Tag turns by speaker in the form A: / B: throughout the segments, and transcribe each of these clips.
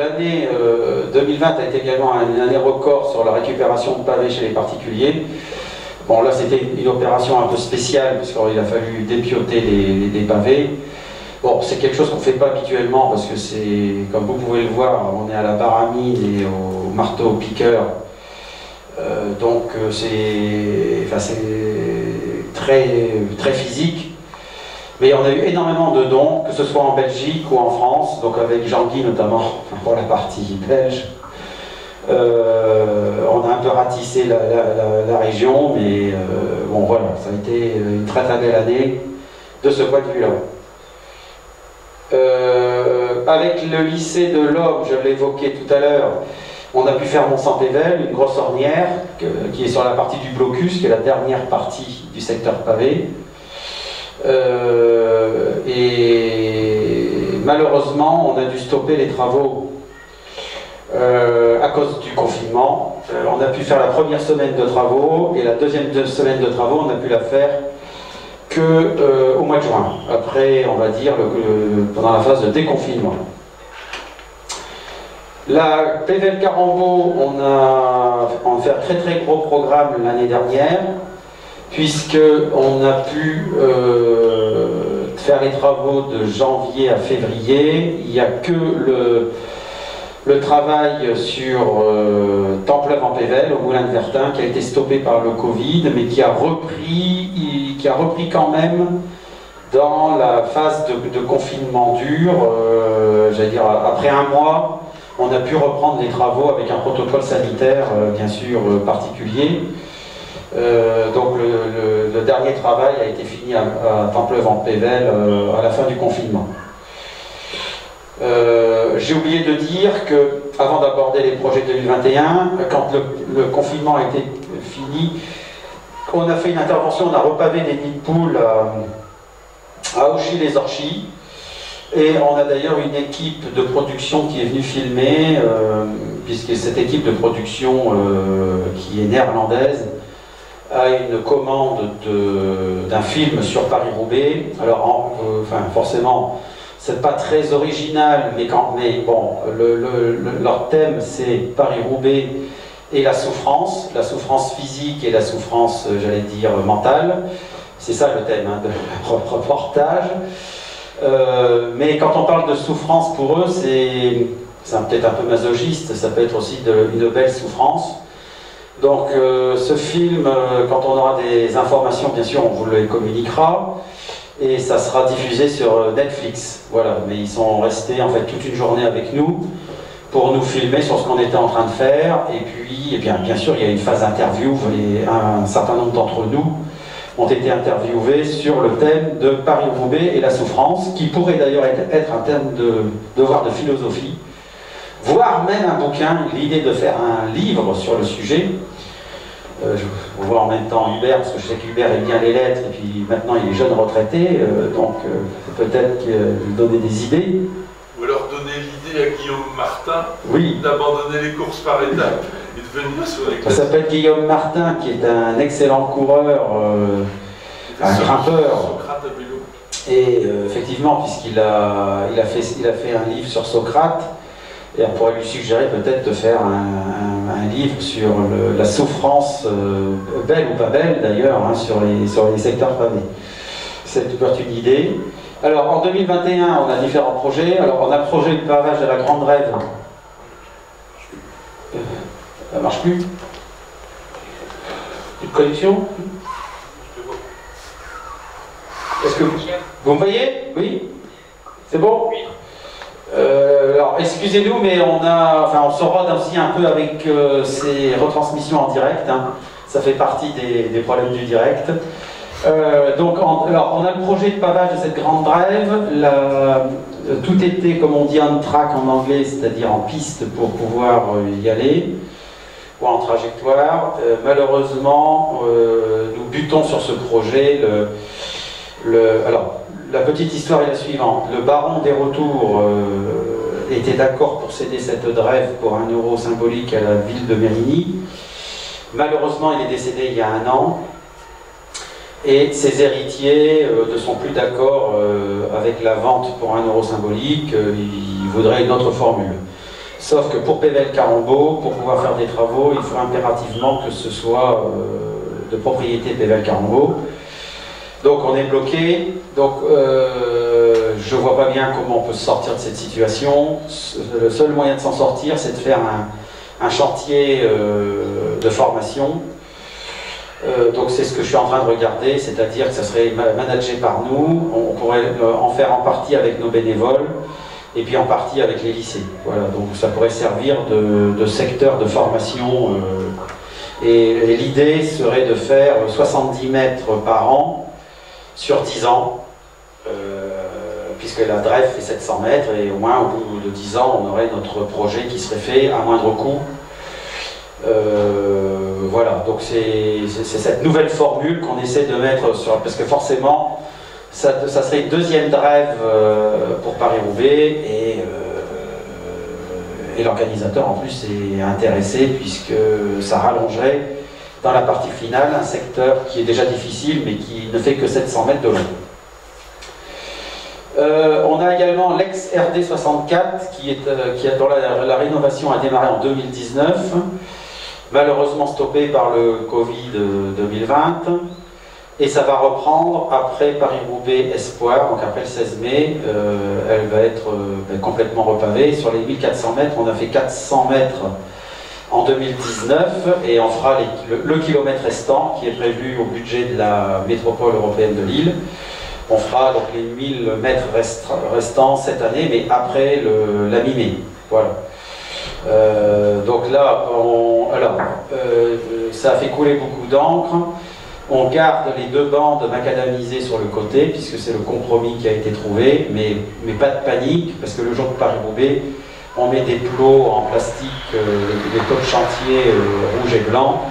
A: l'année 2020 a été également une année record sur la récupération de pavés chez les particuliers. Bon, là, c'était une opération un peu spéciale, puisqu'il a fallu dépioter des pavés. Bon, c'est quelque chose qu'on ne fait pas habituellement, parce que c'est, comme vous pouvez le voir, on est à la baramine et au marteau-piqueur. Donc, c'est très physique. Mais on a eu énormément de dons, que ce soit en Belgique ou en France, donc avec Jean-Guy notamment, pour la partie belge. On a un peu ratissé la région, mais bon voilà, ça a été une très très belle année de ce point de vue-là. Avec le lycée de l'Aube, je l'évoquais tout à l'heure, on a pu faire Mont-Saint-Pével, une grosse ornière, qui est sur la partie du blocus, qui est la dernière partie du secteur pavé. Et malheureusement, on a dû stopper les travaux à cause du confinement. On a pu faire la première semaine de travaux et la deuxième semaine de travaux, on a pu la faire qu'au mois de juin, après, on va dire, pendant la phase de déconfinement. La Pével Carambeau, on a fait un très très gros programme l'année dernière, puisqu'on a pu faire les travaux de janvier à février. Il n'y a que le travail sur Templeuve en Pével, au Moulin de Vertin, qui a été stoppé par le Covid, mais qui a repris quand même dans la phase de confinement dur. J'allais dire, après un mois, on a pu reprendre les travaux avec un protocole sanitaire, bien sûr, particulier. Donc le dernier travail a été fini à Templeuve en Pével à la fin du confinement. J'ai oublié de dire que, avant d'aborder les projets 2021, quand le confinement a été fini, on a fait une intervention, on a repavé des nids de poules à Auchy-les-Orchies, et on a d'ailleurs une équipe de production qui est venue filmer, puisque cette équipe de production qui est néerlandaise a une commande d'un film sur Paris-Roubaix. Alors, forcément, c'est pas très original, mais bon, leur thème c'est Paris-Roubaix et la souffrance physique et la souffrance, j'allais dire, mentale. C'est ça le thème de leur reportage. Mais quand on parle de souffrance pour eux, c'est peut-être un peu masochiste, ça peut être aussi une belle souffrance. Donc ce film, quand on aura des informations, bien sûr, on vous les communiquera. Et ça sera diffusé sur Netflix. Voilà, mais ils sont restés en fait toute une journée avec nous pour nous filmer sur ce qu'on était en train de faire. Et puis, bien sûr, il y a une phase interview et un certain nombre d'entre nous ont été interviewés sur le thème de Paris-Roubaix et la souffrance, qui pourrait d'ailleurs être un thème de devoir de philosophie, voire même un bouquin, l'idée de faire un livre sur le sujet. On voit en même temps Hubert, parce que je sais qu'Hubert aime bien les lettres, et puis maintenant il est jeune retraité, donc peut-être lui donner des idées.
B: Ou alors donner l'idée à Guillaume Martin,
A: oui,
B: d'abandonner les courses par étapes et de venir sur les classes.
A: Ça s'appelle Guillaume Martin, qui est un excellent coureur, un grimpeur.
B: Socrate à vélo.
A: Et effectivement, puisqu'il a fait un livre sur Socrate, et on pourrait lui suggérer peut-être de faire un livre sur la souffrance, belle ou pas belle d'ailleurs, hein, sur les secteurs pavés. C'est peut-être une idée. Alors en 2021, on a différents projets. Alors on a le projet de pavage de la Grande Rêve. Ça marche plus. Une connexion? Est-ce que vous me voyez? Oui? C'est bon? Oui. Alors excusez-nous, mais on se rôde aussi un peu avec ces retransmissions en direct, hein. Ça fait partie des problèmes du direct. Donc on a le projet de pavage de cette grande rêve, tout était, comme on dit, on track en anglais, c'est-à-dire en piste pour pouvoir y aller, ou en trajectoire. Malheureusement, nous butons sur ce projet. Alors, la petite histoire est la suivante. Le baron des retours était d'accord pour céder cette drève pour 1 euro symbolique à la ville de Mérigny. Malheureusement, il est décédé il y a 1 an. Et ses héritiers ne sont plus d'accord avec la vente pour 1 euro symbolique. Ils voudraient une autre formule. Sauf que pour PVL Carambeau, pour pouvoir faire des travaux, il faut impérativement que ce soit de propriété PVL Carambeau. Donc on est bloqué, donc je ne vois pas bien comment on peut se sortir de cette situation. Le seul moyen de s'en sortir, c'est de faire un chantier de formation. Donc c'est ce que je suis en train de regarder, c'est-à-dire que ça serait managé par nous, on pourrait en faire en partie avec nos bénévoles, et puis en partie avec les lycées. Voilà, donc ça pourrait servir de secteur de formation. Et l'idée serait de faire 70 mètres par an sur 10 ans, puisque la DREF fait 700 mètres, et au moins au bout de 10 ans, on aurait notre projet qui serait fait à moindre coût. Voilà, donc c'est cette nouvelle formule qu'on essaie de mettre sur... Parce que forcément, ça serait une deuxième DREF pour Paris-Roubaix, et l'organisateur en plus est intéressé, puisque ça rallongerait dans la partie finale un secteur qui est déjà difficile, mais qui ne fait que 700 mètres de long. On a également l'ex-RD 64, dont la rénovation a démarré en 2019, malheureusement stoppée par le Covid 2020, et ça va reprendre après Paris-Roubaix Espoir, donc après le 16 mai, elle va être complètement repavée. Sur les 1400 mètres, on a fait 400 mètres en 2019, et on fera le kilomètre restant, qui est prévu au budget de la métropole européenne de Lille. On fera donc les 1000 mètres restants cette année, mais après la mi-mai. Voilà. Donc là, ça a fait couler beaucoup d'encre. On garde les 2 bandes macadamisées sur le côté, puisque c'est le compromis qui a été trouvé, mais pas de panique, parce que le jour de Paris-Roubaix, on met des plots en plastique, des plots de chantier rouge et blanc,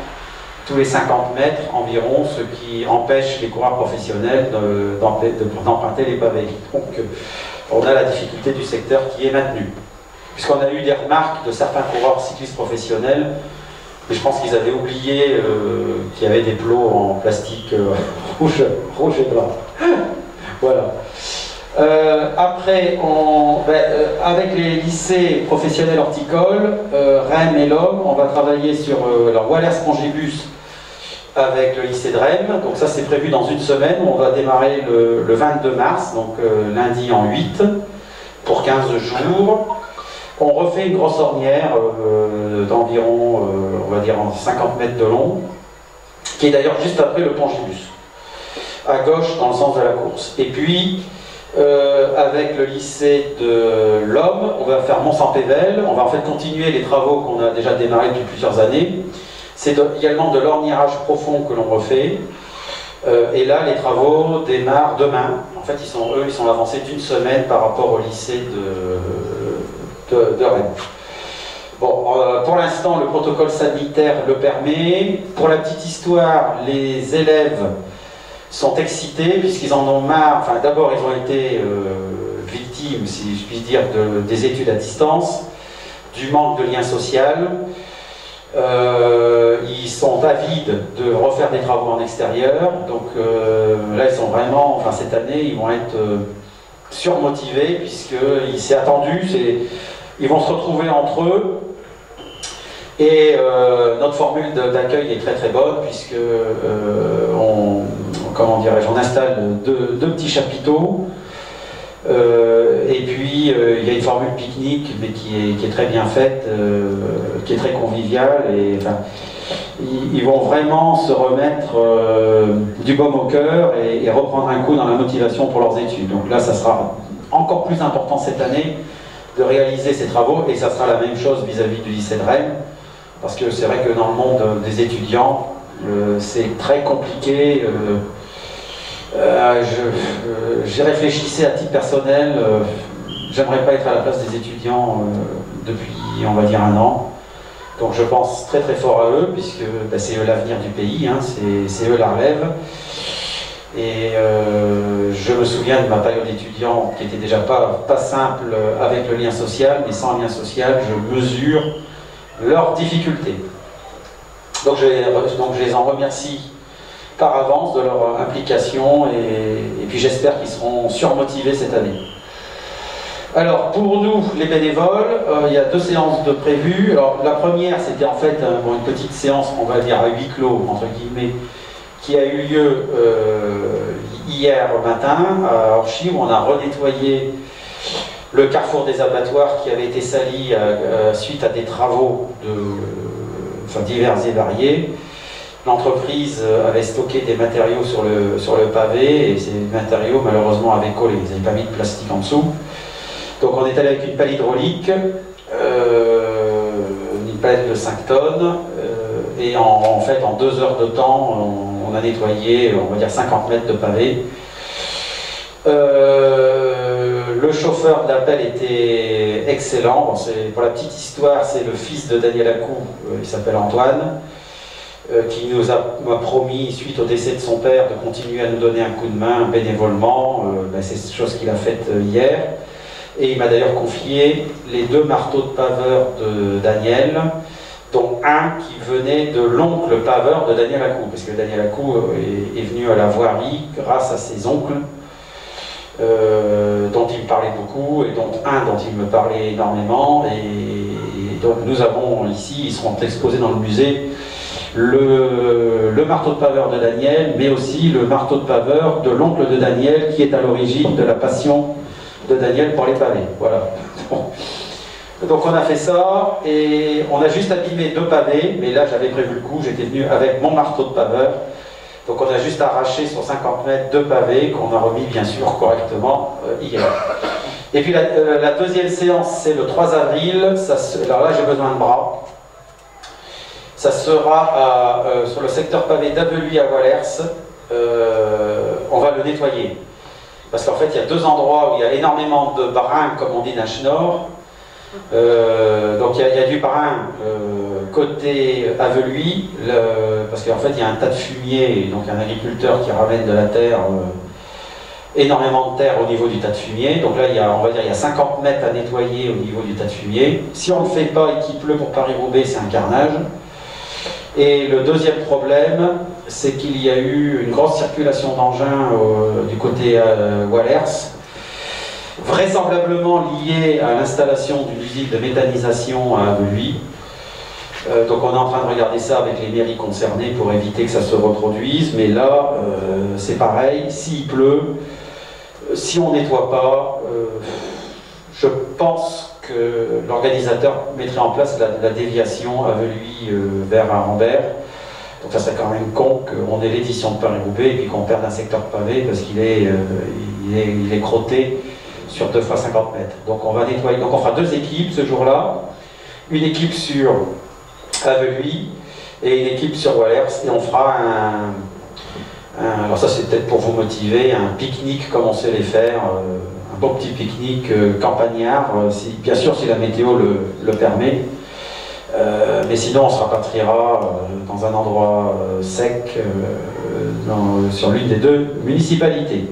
A: tous les 50 mètres environ, ce qui empêche les coureurs professionnels d'emprunter les pavés. Donc on a la difficulté du secteur qui est maintenue. Puisqu'on a eu des remarques de certains coureurs cyclistes professionnels, mais je pense qu'ils avaient oublié qu'il y avait des plots en plastique rouge et blanc. Voilà. Après, avec les lycées professionnels horticoles, Rennes et l'Homme, on va travailler sur leur Waller Spongibus avec le lycée de Rennes. Donc ça, c'est prévu dans une semaine. On va démarrer le 22 mars, donc lundi en 8, pour 15 jours. On refait une grosse ornière d'environ, on va dire, 50 mètres de long, qui est d'ailleurs juste après le Pongibus, à gauche dans le sens de la course. Et puis, avec le lycée de l'Homme, on va faire Mont-Saint-Pével. On va en fait continuer les travaux qu'on a déjà démarrés depuis plusieurs années. C'est également de l'ornirage profond que l'on refait. Et là, les travaux démarrent demain. En fait, ils sont avancés d'une semaine par rapport au lycée de Rennes. Bon, pour l'instant, le protocole sanitaire le permet. Pour la petite histoire, les élèves sont excités puisqu'ils en ont marre. Enfin, d'abord, ils ont été victimes, si je puis dire, des études à distance, du manque de lien social. Ils sont avides de refaire des travaux en extérieur. Donc là, ils sont vraiment, enfin cette année, ils vont être surmotivés puisqu'il s'est attendu. Ils vont se retrouver entre eux. Et notre formule d'accueil est très très bonne puisque on installe deux petits chapiteaux. Et puis il y a une formule pique-nique mais qui est très bien faite, qui est très conviviale, et enfin, ils vont vraiment se remettre du baume au cœur et reprendre un coup dans la motivation pour leurs études. Donc là, ça sera encore plus important cette année de réaliser ces travaux, et ça sera la même chose vis-à-vis du lycée de Rennes, parce que c'est vrai que dans le monde des étudiants, c'est très compliqué. J'y réfléchissais à titre personnel, j'aimerais pas être à la place des étudiants depuis, on va dire, 1 an. Donc je pense très très fort à eux, puisque c'est eux l'avenir du pays, hein, c'est eux la relève. Et je me souviens de ma période d'étudiant qui était déjà pas simple avec le lien social, mais sans lien social, je mesure leurs difficultés. Donc je les en remercie par avance de leur implication, et puis j'espère qu'ils seront surmotivés cette année. Alors, pour nous, les bénévoles, il y a 2 séances de prévues. Alors, la première, c'était en fait une petite séance, on va dire à huis clos, entre guillemets, qui a eu lieu hier matin à Orchy, où on a renettoyé le carrefour des abattoirs qui avait été sali suite à des travaux divers et variés. L'entreprise avait stocké des matériaux sur le pavé, et ces matériaux malheureusement avaient collé, ils n'avaient pas mis de plastique en dessous. Donc on est allé avec une pelle hydraulique, une pelle de 5 tonnes, et en fait en 2 heures de temps, on a nettoyé, on va dire 50 mètres de pavé. Le chauffeur de la pelle était excellent. Bon, pour la petite histoire, c'est le fils de Daniel Acou, il s'appelle Antoine, qui m'a promis, suite au décès de son père, de continuer à nous donner un coup de main bénévolement. C'est cette chose qu'il a faite hier. Et il m'a d'ailleurs confié les 2 marteaux de paveur de Daniel, dont un qui venait de l'oncle paveur de Daniel Acou, parce que Daniel Acou est venu à la voirie grâce à ses oncles, dont il me parlait beaucoup, et dont un dont il me parlait énormément. Et donc nous avons ici, ils seront exposés dans le musée, le marteau de paveur de Daniel, mais aussi le marteau de paveur de l'oncle de Daniel, qui est à l'origine de la passion de Daniel pour les pavés. Voilà. Donc on a fait ça, et on a juste abîmé 2 pavés, mais là j'avais prévu le coup, j'étais venu avec mon marteau de paveur. Donc on a juste arraché sur 50 mètres 2 pavés qu'on a remis bien sûr correctement hier. Et puis la deuxième séance, c'est le 3 avril. Alors là j'ai besoin de bras. Ça sera sur le secteur pavé d'Aveluy à Wallers. On va le nettoyer. Parce qu'en fait il y a 2 endroits où il y a énormément de brins, comme on dit Nache Nord. Donc il y a du brin côté Aveluy, parce qu'en fait il y a un tas de fumier, donc un agriculteur qui ramène de la terre, énormément de terre au niveau du tas de fumier. Donc là on va dire il y a 50 mètres à nettoyer au niveau du tas de fumier. Si on ne le fait pas et qu'il pleut pour Paris-Roubaix, c'est un carnage. Et le deuxième problème, c'est qu'il y a eu une grosse circulation d'engins du côté Wallers, vraisemblablement lié à l'installation d'une usine de méthanisation à Aveluy. Donc on est en train de regarder ça avec les mairies concernées pour éviter que ça se reproduise, mais là c'est pareil, s'il pleut, si on ne nettoie pas, je pense que l'organisateur mettrait en place la déviation Aveluy vers Arambert. Donc ça serait quand même con qu'on ait l'édition de Paris-Roubaix et puis qu'on perde un secteur pavé parce qu'il est crotté sur 2 fois 50 mètres. Donc on va nettoyer. Donc on fera 2 équipes ce jour-là. Une équipe sur Aveluy et une équipe sur Wallers. Et on fera alors ça c'est peut-être pour vous motiver, un pique-nique comme on sait les faire, un beau petit pique-nique campagnard, bien sûr si la météo le permet. Mais sinon on se rapatriera dans un endroit sec sur l'une des 2 municipalités.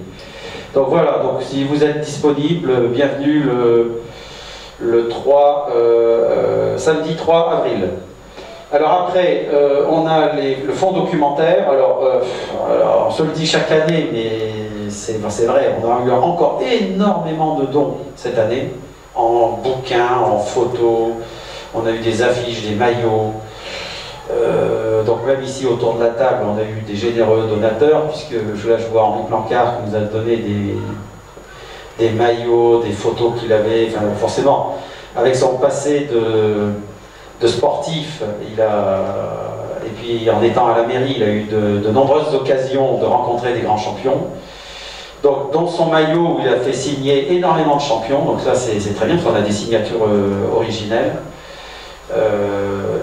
A: Donc voilà, donc si vous êtes disponible, bienvenue le samedi 3 avril. Alors après, on a le fonds documentaire. Alors, on se le dit chaque année, mais c'est vrai, on a eu encore énormément de dons cette année, en bouquins, en photos, on a eu des affiches, des maillots. Donc même ici autour de la table, on a eu des généreux donateurs, puisque là je vois Henri Plancard qui nous a donné des maillots, des photos qu'il avait, enfin forcément, avec son passé de sportif, et puis en étant à la mairie, il a eu de nombreuses occasions de rencontrer des grands champions. Donc dans son maillot, où il a fait signer énormément de champions, donc ça c'est très bien, parce qu'on a des signatures originelles.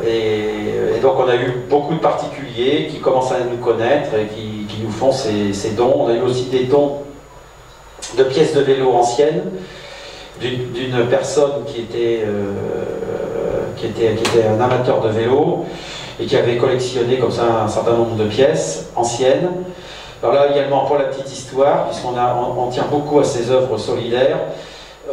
A: Et donc on a eu beaucoup de particuliers qui commencent à nous connaître et qui nous font ces dons. On a eu aussi des dons de pièces de vélo anciennes d'une personne qui était un amateur de vélo et qui avait collectionné comme ça un certain nombre de pièces anciennes. Alors là également, pour la petite histoire, puisqu'on tient beaucoup à ces œuvres solidaires,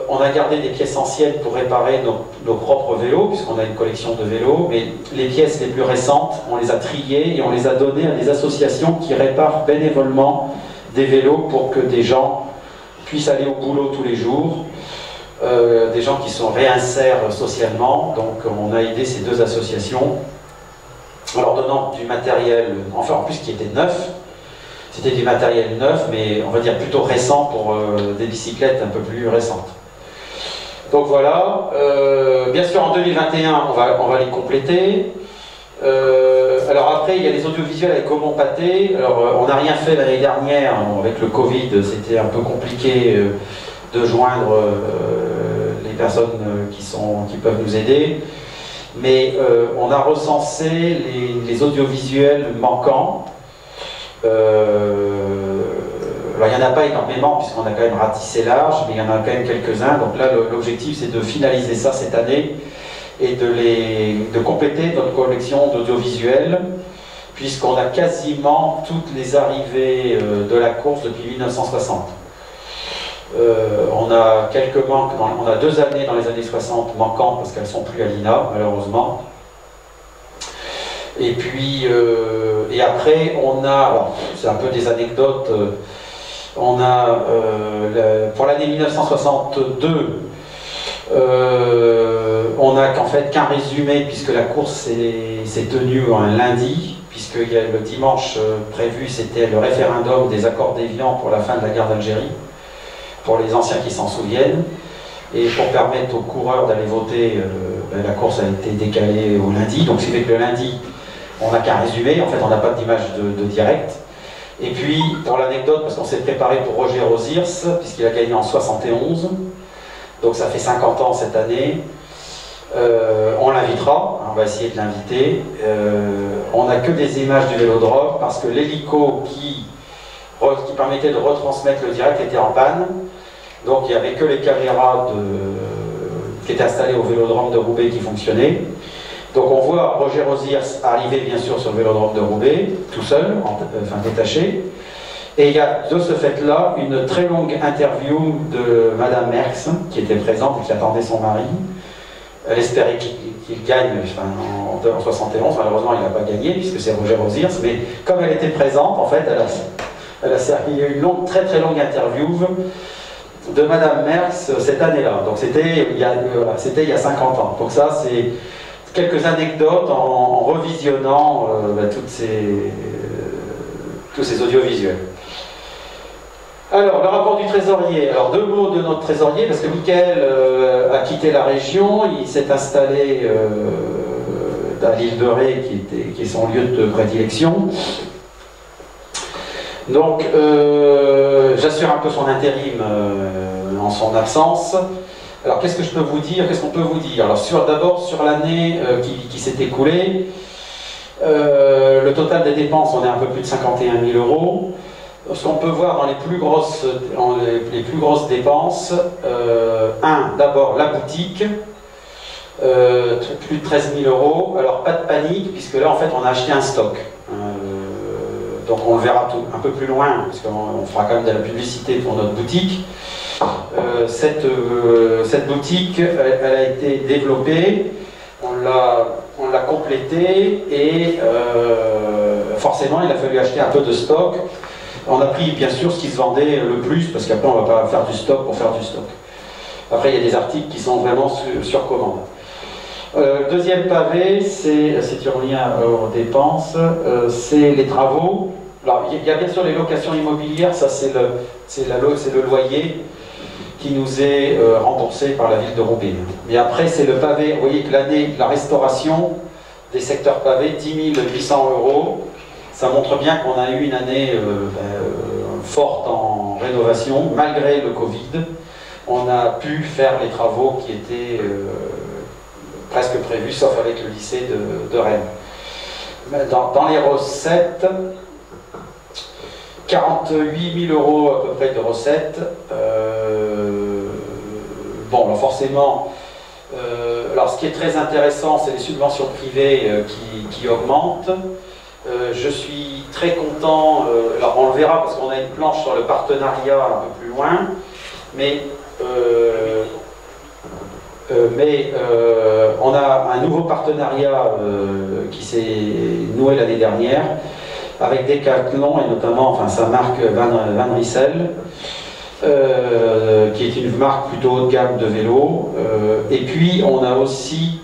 A: on a gardé des pièces anciennes pour réparer nos propres vélos, puisqu'on a une collection de vélos, mais les pièces les plus récentes, on les a triées et on les a données à des associations qui réparent bénévolement des vélos pour que des gens puissent aller au boulot tous les jours. des gens qui se réinsèrent socialement. Donc on a aidé ces deux associations en leur donnant du matériel, enfin en plus qui était neuf. C'était du matériel neuf, mais on va dire plutôt récent pour des bicyclettes un peu plus récentes. Donc voilà, bien sûr en 2021 on va les compléter. Alors après il y a les audiovisuels avec Gaumont Pathé. Alors on n'a rien fait l'année dernière, avec le Covid c'était un peu compliqué de joindre les personnes qui peuvent nous aider. Mais on a recensé les audiovisuels manquants. Alors il n'y en a pas énormément puisqu'on a quand même ratissé large, mais il y en a quand même quelques-uns. Donc là l'objectif c'est de finaliser ça cette année et de compléter notre collection d'audiovisuels, puisqu'on a quasiment toutes les arrivées de la course depuis 1960. On a quelques manques, on a 2 années dans les années 60 manquantes parce qu'elles ne sont plus à l'INA malheureusement. Et puis, et après, on a, c'est un peu des anecdotes, on a, pour l'année 1962, on n'a qu'en fait qu'un résumé, puisque la course s'est tenue un lundi, puisque le dimanche prévu, c'était le référendum des accords d'Évian pour la fin de la guerre d'Algérie, pour les anciens qui s'en souviennent. Et pour permettre aux coureurs d'aller voter, la course a été décalée au lundi, donc c'est fait que le lundi, on n'a qu'un résumé, en fait on n'a pas d'image de direct. Et puis, pour l'anecdote, parce qu'on s'est préparé pour Roger Ozirs, puisqu'il a gagné en 71, donc ça fait 50 ans cette année, on l'invitera, on va essayer de l'inviter. On n'a que des images du vélodrome, parce que l'hélico qui permettait de retransmettre le direct était en panne, donc il n'y avait que les caméras qui étaient installées au vélodrome de Roubaix qui fonctionnaient. Donc on voit Roger Ozirs arriver bien sûr sur le vélodrome de Roubaix, tout seul, enfin détaché. Et il y a de ce fait-là une très longue interview de Madame Merckx, qui était présente et qui attendait son mari. Elle espérait qu'il gagne en 71, malheureusement il n'a pas gagné puisque c'est Roger Ozirs, mais comme elle était présente, en fait, il y a eu une très très longue interview de Madame Merckx cette année-là. Donc c'était il y a 50 ans. Donc ça c'est quelques anecdotes en revisionnant tous ces audiovisuels. Alors, le rapport du trésorier. Alors, 2 mots de notre trésorier, parce que Michael a quitté la région, il s'est installé à l'île de Ré, qui est son lieu de prédilection. Donc, j'assure un peu son intérim en son absence. Alors, qu'est-ce que je peux vous dire? Qu'est-ce qu'on peut vous dire? Alors, d'abord, sur l'année qui s'est écoulée, le total des dépenses, on est un peu plus de 51 000 €. Ce qu'on peut voir dans les plus grosses dépenses, d'abord la boutique, plus de 13 000 €. Alors, pas de panique, puisque là, en fait, on a acheté un stock. Donc, on le verra un peu plus loin, parce qu'on fera quand même de la publicité pour notre boutique. Cette boutique, elle a été développée, on l'a complétée et forcément il a fallu acheter un peu de stock. On a pris bien sûr ce qui se vendait le plus, parce qu'après on ne va pas faire du stock pour faire du stock. Après il y a des articles qui sont vraiment sur commande. Deuxième pavé, c'est lien aux dépenses, c'est les travaux. Alors il y a bien sûr les locations immobilières, ça c'est le loyer qui nous est remboursé par la ville de Roubaix. Mais après, c'est le pavé. Vous voyez que l'année, la restauration des secteurs pavés, 10 800 €. Ça montre bien qu'on a eu une année forte en rénovation, malgré le Covid. On a pu faire les travaux qui étaient presque prévus, sauf avec le lycée de Rennes. Dans les recettes, 48 000 € à peu près de recettes. Bon, alors forcément, alors ce qui est très intéressant, c'est les subventions privées qui augmentent. Je suis très content, alors on le verra parce qu'on a une planche sur le partenariat un peu plus loin, mais on a un nouveau partenariat qui s'est noué l'année dernière avec Decathlon et notamment sa marque Van Rysel. qui est une marque plutôt haut de gamme de vélos. Et puis on a aussi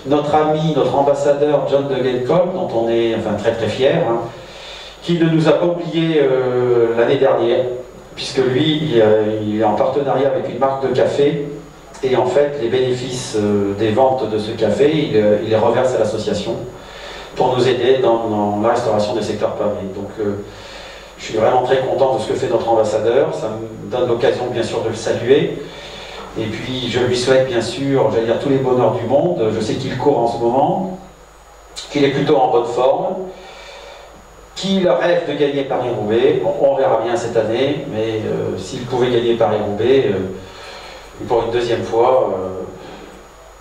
A: notre ami, notre ambassadeur John de Genkolb, dont on est enfin, très très fier, hein, qui ne nous a pas oublié l'année dernière, puisque lui, il est en partenariat avec une marque de café, et en fait, les bénéfices des ventes de ce café, il les reverse à l'association pour nous aider dans la restauration des secteurs pavés. Donc, je suis vraiment très content de ce que fait notre ambassadeur, ça me donne l'occasion bien sûr de le saluer. Et puis je lui souhaite bien sûr, j'allais dire, tous les bonheurs du monde. Je sais qu'il court en ce moment, qu'il est plutôt en bonne forme, qu'il rêve de gagner Paris-Roubaix. Bon, on verra bien cette année, mais s'il pouvait gagner Paris-Roubaix pour une deuxième fois,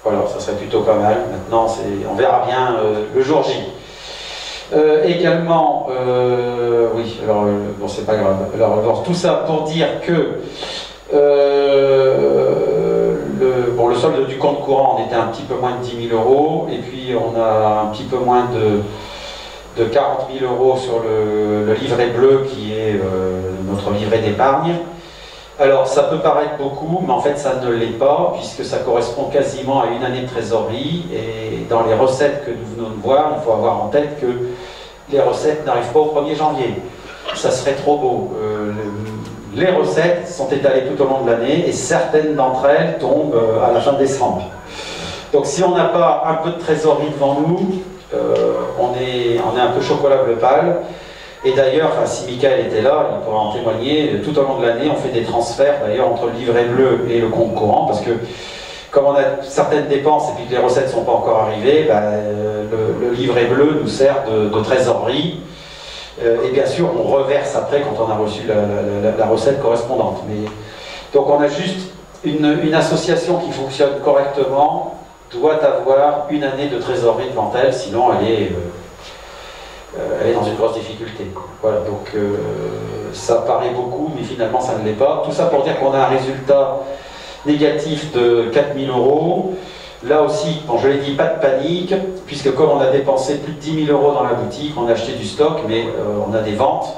A: voilà, ça serait plutôt pas mal. Maintenant, on verra bien le jour J. Également, oui, alors bon, c'est pas grave. Alors, tout ça pour dire que le solde du compte courant, on était un petit peu moins de 10 000 euros, et puis on a un petit peu moins de 40 000 euros sur le livret bleu qui est notre livret d'épargne. Alors ça peut paraître beaucoup, mais en fait ça ne l'est pas, puisque ça correspond quasiment à une année de trésorerie, et dans les recettes que nous venons de voir, il faut avoir en tête que les recettes n'arrivent pas au 1er janvier. Ça serait trop beau. Les recettes sont étalées tout au long de l'année, et certaines d'entre elles tombent à la fin décembre. Donc si on n'a pas un peu de trésorerie devant nous, on est un peu chocolat bleu pâle. Et d'ailleurs, enfin, si Michael était là, il pourra en témoigner, tout au long de l'année, on fait des transferts d'ailleurs entre le livret bleu et le compte courant, parce que comme on a certaines dépenses et puis que les recettes ne sont pas encore arrivées, ben, le livret bleu nous sert de trésorerie. Et bien sûr, on reverse après quand on a reçu la recette correspondante. Mais, donc on a juste une association qui fonctionne correctement, doit avoir une année de trésorerie devant elle, sinon elle est dans une grosse difficulté. Voilà, donc ça paraît beaucoup, mais finalement ça ne l'est pas. Tout ça pour dire qu'on a un résultat négatif de 4 000 euros. Là aussi, bon, je l'ai dit, pas de panique, puisque comme on a dépensé plus de 10 000 euros dans la boutique, on a acheté du stock, mais on a des ventes,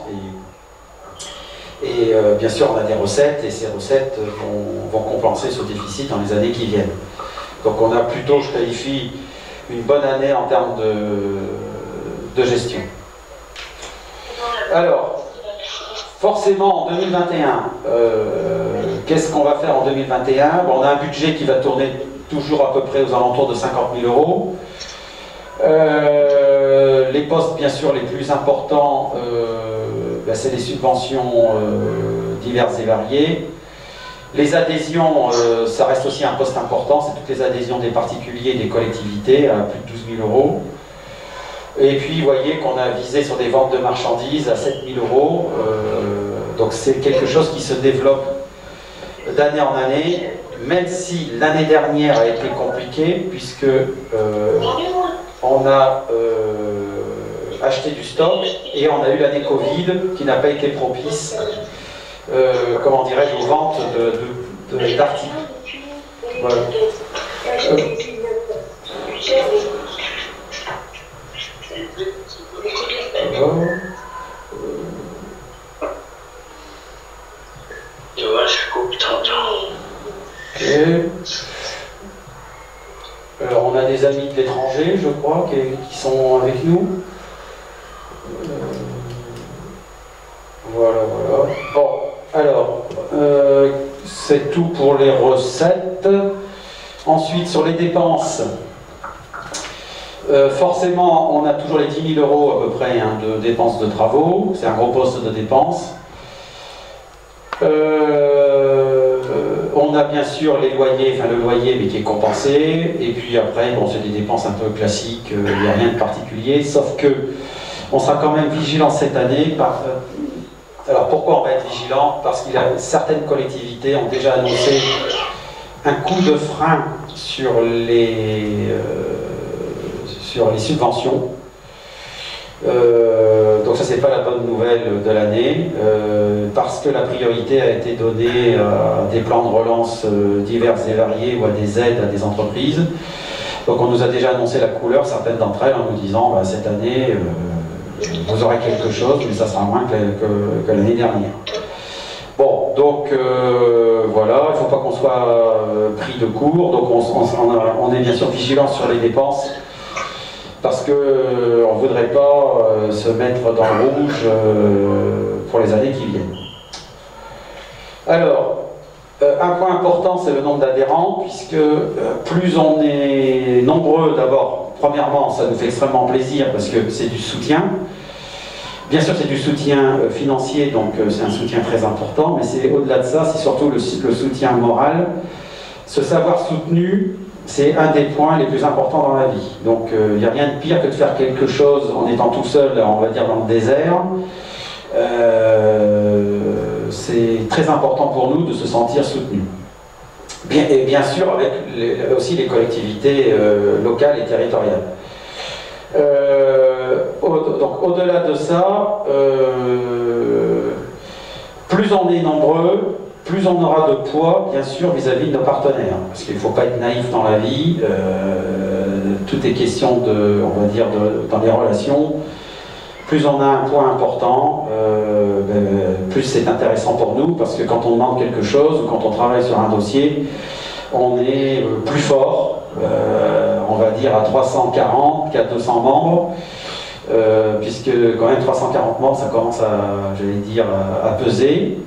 A: et bien sûr on a des recettes, et ces recettes vont compenser ce déficit dans les années qui viennent. Donc on a plutôt, je qualifie, une bonne année en termes de gestion. Alors, forcément en 2021, qu'est-ce qu'on va faire en 2021? Bon, on a un budget qui va tourner toujours à peu près aux alentours de 50 000 euros. Les postes, bien sûr, les plus importants, ben, c'est les subventions diverses et variées. Les adhésions, ça reste aussi un poste important, c'est toutes les adhésions des particuliers et des collectivités à plus de 12 000 euros. Et puis, vous voyez qu'on a visé sur des ventes de marchandises à 7 000 euros. Donc, c'est quelque chose qui se développe d'année en année, même si l'année dernière a été compliquée, puisque on a acheté du stock et on a eu l'année Covid qui n'a pas été propice, comment dirais-je, aux ventes d'articles. Voilà. Alors on a des amis de l'étranger, je crois, qui sont avec nous. Voilà, voilà. Bon, alors, c'est tout pour les recettes. Ensuite, sur les dépenses, forcément, on a toujours les 10 000 euros à peu près hein, de dépenses de travaux. C'est un gros poste de dépenses. On a bien sûr les loyers, enfin le loyer mais qui est compensé, et puis après bon, c'est des dépenses un peu classiques, il n'y a rien de particulier, sauf que on sera quand même vigilant cette année. Alors pourquoi on va être vigilant? Parce qu'il y a certaines collectivités ont déjà annoncé un coup de frein sur les subventions. Donc ça c'est pas la bonne nouvelle de l'année, parce que la priorité a été donnée à des plans de relance divers et variés ou à des aides à des entreprises. Donc on nous a déjà annoncé la couleur, certaines d'entre elles, en nous disant bah, cette année vous aurez quelque chose, mais ça sera moins que l'année dernière. Bon, donc voilà, il ne faut pas qu'on soit pris de court, donc on est bien sûr vigilant sur les dépenses, parce qu'on ne voudrait pas se mettre dans le rouge pour les années qui viennent. Alors, un point important, c'est le nombre d'adhérents, puisque plus on est nombreux, d'abord, premièrement, ça nous fait extrêmement plaisir, parce que c'est du soutien. Bien sûr, c'est du soutien financier, donc c'est un soutien très important, mais c'est au-delà de ça, c'est surtout le soutien moral. Se savoir soutenu, c'est un des points les plus importants dans la vie. Donc il n'y a rien de pire que de faire quelque chose en étant tout seul, on va dire dans le désert. C'est très important pour nous de se sentir soutenu. Et bien sûr, avec aussi les collectivités locales et territoriales. Donc au-delà de ça, plus on est nombreux, plus on aura de poids, bien sûr, vis-à-vis de nos partenaires. Parce qu'il ne faut pas être naïf dans la vie. Tout est question de, on va dire, dans les relations. Plus on a un poids important, plus c'est intéressant pour nous, parce que quand on demande quelque chose, ou quand on travaille sur un dossier, on est plus fort, on va dire à 340 qu'à 200 membres, puisque quand même 340 membres, ça commence à, j'allais dire, à peser.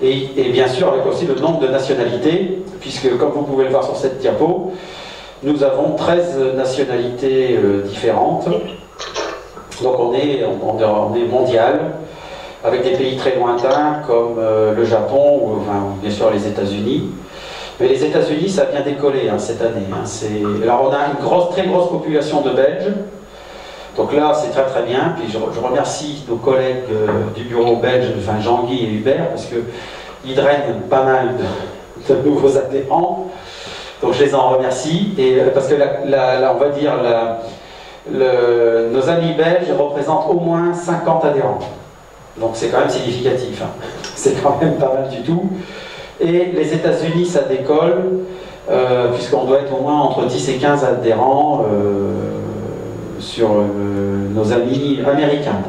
A: Et bien sûr, avec aussi le nombre de nationalités, puisque comme vous pouvez le voir sur cette diapo, nous avons 13 nationalités différentes. Donc on est mondial, avec des pays très lointains comme le Japon ou bien sûr les États-Unis. Mais les États-Unis, ça a bien décollé cette année. Alors on a une très grosse population de Belges. Donc là, c'est très très bien. Puis je remercie nos collègues du bureau belge, enfin Jean-Guy et Hubert, parce qu'ils drainent pas mal de nouveaux adhérents. Donc je les en remercie. Et parce que on va dire nos amis belges représentent au moins 50 adhérents. Donc c'est quand même significatif. C'est quand même pas mal du tout. Et les États-Unis, ça décolle, puisqu'on doit être au moins entre 10 et 15 adhérents sur nos amis américains.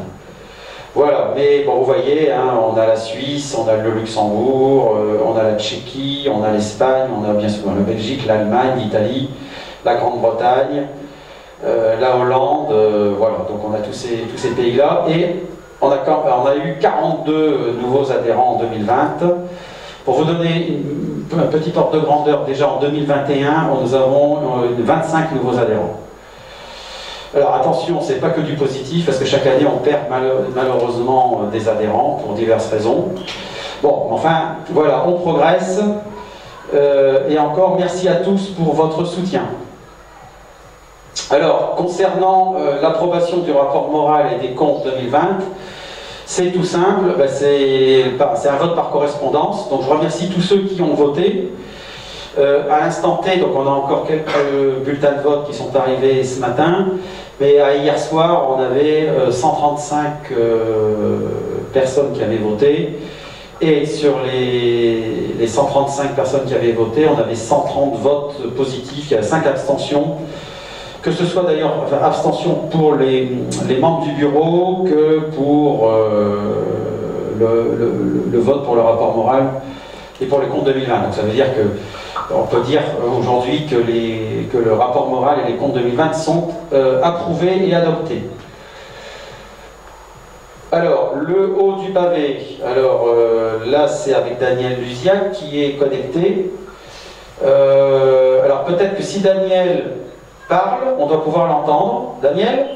A: Voilà, mais bon, vous voyez, on a la Suisse, on a le Luxembourg, on a la Tchéquie, on a l'Espagne, on a bien sûr la Belgique, l'Allemagne, l'Italie, la Grande-Bretagne, la Hollande, voilà, donc on a tous ces pays-là, et on a eu 42 nouveaux adhérents en 2020. Pour vous donner un petit ordre de grandeur, déjà en 2021, nous avons 25 nouveaux adhérents. Alors attention, c'est pas que du positif, parce que chaque année on perd malheureusement des adhérents pour diverses raisons. Bon, enfin, voilà, on progresse. Et encore, merci à tous pour votre soutien. Alors, concernant l'approbation du rapport moral et des comptes 2020, c'est tout simple, c'est un vote par correspondance. Donc je remercie tous ceux qui ont voté. À l'instant T, donc on a encore quelques bulletins de vote qui sont arrivés ce matin, mais hier soir, on avait 135 personnes qui avaient voté, et sur les 135 personnes qui avaient voté, on avait 130 votes positifs, il y avait 5 abstentions, que ce soit d'ailleurs abstention pour les membres du bureau que pour le vote pour le rapport moral et pour les comptes 2020. Donc ça veut dire qu'on peut dire aujourd'hui que le rapport moral et les comptes 2020 sont approuvés et adoptés. Alors, le haut du pavé, alors là c'est avec Daniel Luziac qui est connecté. Alors peut-être que si Daniel parle, on doit pouvoir l'entendre. Daniel ?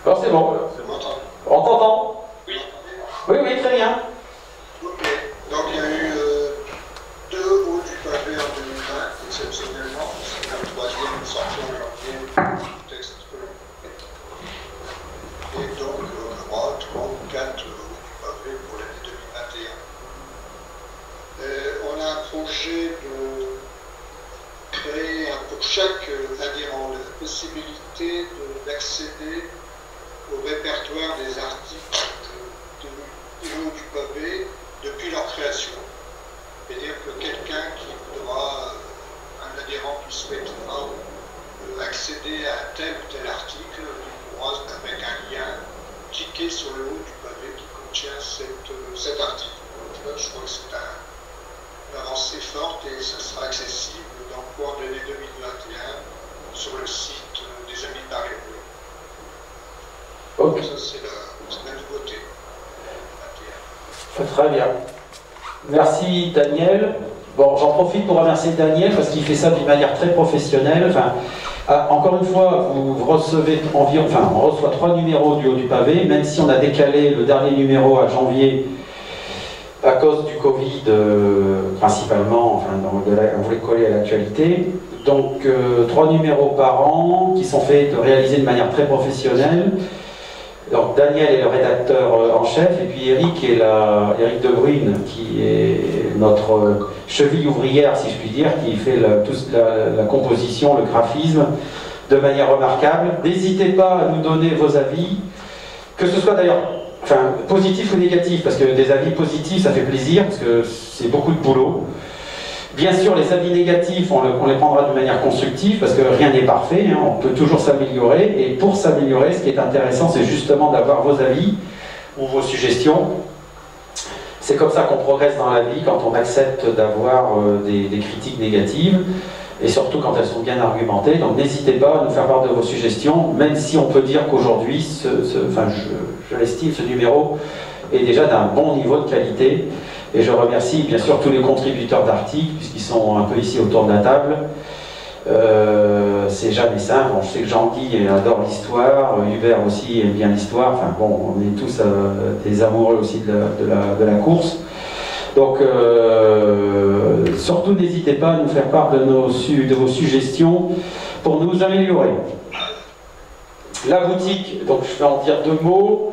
A: Alors c'est bon. On t'entend ?
C: Oui.
A: Oui, oui, très bien.
C: Ok. Donc il y a eu 2 hauts du pavé en 2020, exceptionnellement. C'est la troisième sortie en janvier du texte. Et donc, je crois, 3 ou 4 hauts du pavé pour l'année 2021. On a un projet de créer pour chaque adhérent la possibilité d'accéder au répertoire des articles du haut du pavé depuis leur création. C'est-à-dire que quelqu'un qui voudra, un adhérent qui souhaitera avancée forte et ça sera accessible dans le cours de l'année 2021 sur le site des Amis de Paris-Roubaix.
A: Ok.
C: Ça, c'est la nouveauté.
A: Très bien. Merci Daniel. Bon, j'en profite pour remercier Daniel parce qu'il fait ça d'une manière très professionnelle. Enfin, encore une fois, vous recevez environ, enfin, on reçoit 3 numéros du Haut du Pavé, même si on a décalé le dernier numéro à janvier à cause du Covid, principalement, enfin, on voulait coller à l'actualité. Donc, 3 numéros par an qui sont réalisés de manière très professionnelle. Donc Daniel est le rédacteur en chef, et puis Eric Eric De Bruyne, qui est notre cheville ouvrière, si je puis dire, qui fait la composition, le graphisme, de manière remarquable. N'hésitez pas à nous donner vos avis, que ce soit d'ailleurs positif ou négatif, parce que des avis positifs, ça fait plaisir, parce que c'est beaucoup de boulot. Bien sûr, les avis négatifs, on les prendra de manière constructive, parce que rien n'est parfait, hein, on peut toujours s'améliorer, et pour s'améliorer, ce qui est intéressant, c'est justement d'avoir vos avis ou vos suggestions. C'est comme ça qu'on progresse dans la vie, quand on accepte d'avoir des critiques négatives, et surtout quand elles sont bien argumentées. Donc n'hésitez pas à nous faire part de vos suggestions, même si on peut dire qu'aujourd'hui, je l'estime, ce numéro est déjà d'un bon niveau de qualité. Et je remercie bien sûr tous les contributeurs d'articles, puisqu'ils sont un peu ici autour de la table. C'est jamais simple. Bon, je sais que Jean-Guy adore l'histoire, Hubert aussi aime bien l'histoire. Enfin bon, on est tous des amoureux aussi de la course. Donc surtout n'hésitez pas à nous faire part de vos suggestions pour nous améliorer. La boutique, donc je vais en dire 2 mots.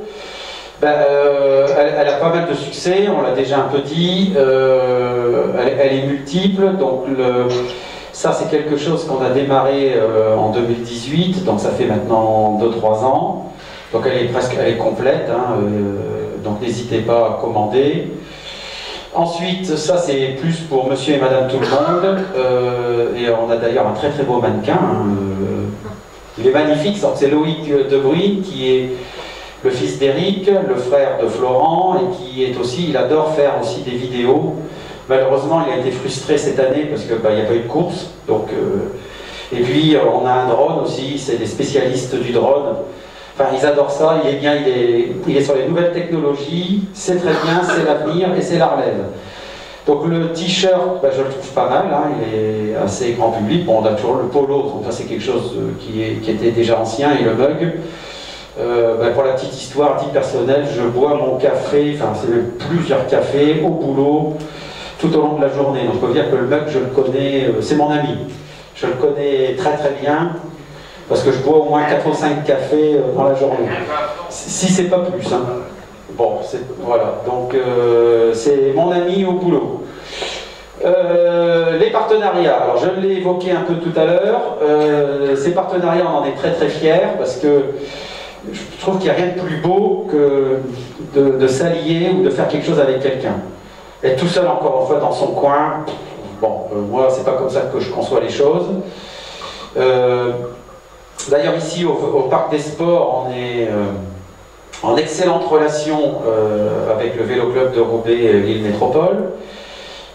A: Elle a pas mal de succès, on l'a déjà un peu dit, elle est multiple, donc ça c'est quelque chose qu'on a démarré en 2018, donc ça fait maintenant 2-3 ans, donc elle est complète, hein, donc n'hésitez pas à commander. Ensuite, ça c'est plus pour monsieur et madame tout le monde, et on a d'ailleurs un très très beau mannequin, hein, il est magnifique, c'est Loïc De Bruyne qui est le fils d'Éric, le frère de Florent, et qui est aussi, il adore faire aussi des vidéos. Malheureusement, il a été frustré cette année parce qu'il n'y a pas eu de course. Donc, et puis, on a un drone aussi, c'est des spécialistes du drone. Enfin, ils adorent ça, il est bien, il est sur les nouvelles technologies, c'est très bien, c'est l'avenir et c'est la relève. Donc le t-shirt, je le trouve pas mal, hein, il est assez grand public. Bon, on a toujours le polo, donc ça c'est quelque chose qui était déjà ancien, et le mug. Pour la petite histoire, à titre personnel, je bois mon café, enfin c'est même plusieurs cafés au boulot tout au long de la journée. Donc je peux dire que le mug, je le connais, c'est mon ami. Je le connais très très bien parce que je bois au moins 4 ou 5 cafés dans la journée. Si c'est pas plus. Hein. Bon, voilà. Donc c'est mon ami au boulot. Les partenariats, alors je l'ai évoqué un peu tout à l'heure. Ces partenariats, on en est très très fiers parce que je trouve qu'il n'y a rien de plus beau que de s'allier ou de faire quelque chose avec quelqu'un. Être tout seul, encore une fois, dans son coin, bon, moi, c'est pas comme ça que je conçois les choses. D'ailleurs, ici, au Parc des Sports, on est en excellente relation avec le Vélo Club de Roubaix, Lille Métropole,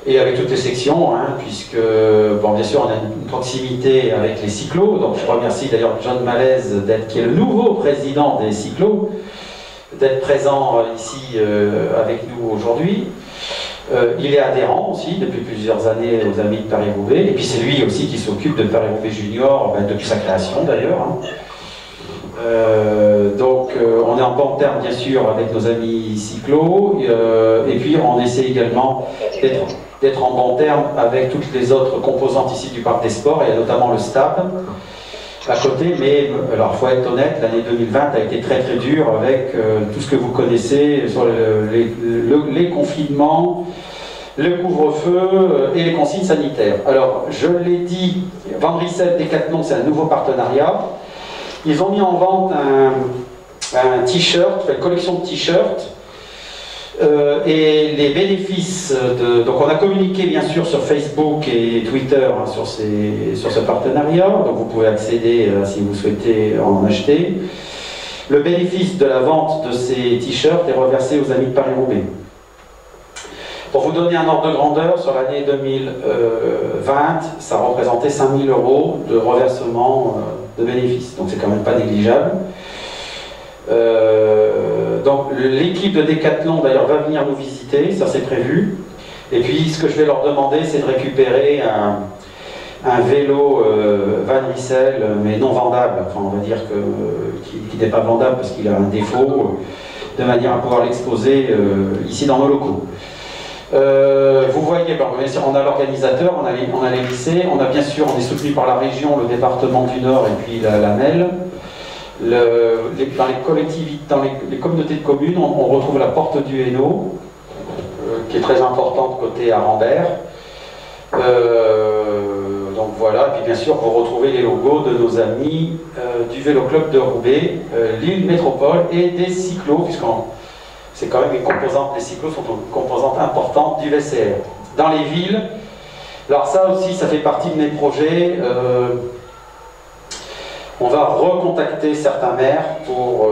A: et avec toutes les sections, hein, puisque, bon, bien sûr, on a une proximité avec les cyclos. Donc, je remercie d'ailleurs John Malaise, qui est le nouveau président des cyclos, d'être présent ici avec nous aujourd'hui. Il est adhérent aussi depuis plusieurs années aux Amis de Paris-Roubaix, et puis c'est lui aussi qui s'occupe de Paris-Roubaix Junior depuis sa création d'ailleurs. Hein. Donc on est en bon terme bien sûr avec nos amis cyclos, et puis on essaie également d'être en bon terme avec toutes les autres composantes ici du Parc des Sports. Il y a notamment le STAP à côté, mais alors il faut être honnête, l'année 2020 a été très très dure avec tout ce que vous connaissez sur les confinements, le couvre-feu et les consignes sanitaires. Alors je l'ai dit, Van Rissel Decathlon, c'est un nouveau partenariat. Ils ont mis en vente un t-shirt, une collection de t-shirts, et les bénéfices donc on a communiqué bien sûr sur Facebook et Twitter, hein, sur ce partenariat, donc vous pouvez accéder si vous souhaitez en acheter. Le bénéfice de la vente de ces t-shirts est reversé aux Amis de Paris-Roubaix. Pour vous donner un ordre de grandeur, sur l'année 2020, ça représentait 5 000 € de reversement de bénéfices. Donc c'est quand même pas négligeable. Donc l'équipe de Decathlon d'ailleurs va venir nous visiter, ça c'est prévu. Et puis ce que je vais leur demander, c'est de récupérer un vélo Van Rissel, mais non vendable, enfin on va dire qui n'est pas vendable parce qu'il a un défaut, de manière à pouvoir l'exposer ici dans nos locaux. Vous voyez, bien sûr, on a l'organisateur, on a les lycées, on a bien sûr, on est soutenu par la région, le département du Nord et puis la MEL. Dans les collectivités, dans les communautés de communes, on retrouve la porte du Hainaut, qui est très importante côté Arambert. Donc voilà, et puis bien sûr vous retrouvez les logos de nos amis du Vélo Club de Roubaix, Lille Métropole et des cyclos, puisque c'est quand même une composante, les cyclos sont une composante importante du VCR. Dans les villes, alors ça aussi ça fait partie de mes projets. On va recontacter certains maires pour,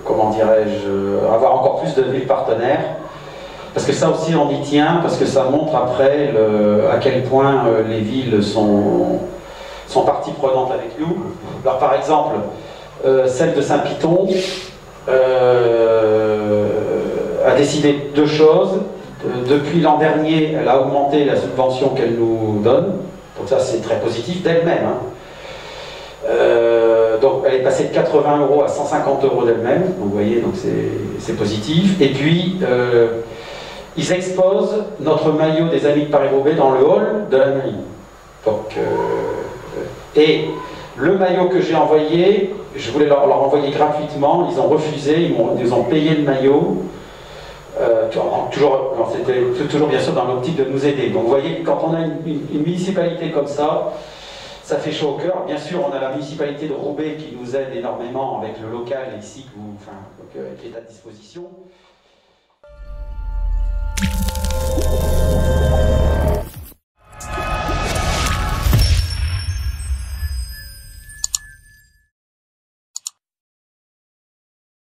A: comment dirais-je, avoir encore plus de villes partenaires. Parce que ça aussi on y tient, parce que ça montre après à quel point les villes sont partie prenante avec nous. Alors par exemple, celle de Saint-Piton a décidé deux choses. Depuis l'an dernier, elle a augmenté la subvention qu'elle nous donne. Donc ça c'est très positif d'elle-même. Hein. Donc elle est passée de 80 € à 150 € d'elle-même, donc vous voyez, donc c'est positif. Et puis ils exposent notre maillot des Amis de Paris-Roubaix dans le hall de la mairie. Donc, et le maillot que j'ai envoyé, je voulais leur envoyer gratuitement, ils ont refusé, ils ont payé le maillot. C'était toujours bien sûr dans l'optique de nous aider. Donc vous voyez, quand on a une municipalité comme ça fait chaud au cœur. Bien sûr, on a la municipalité de Roubaix qui nous aide énormément avec le local ici, qui est à disposition.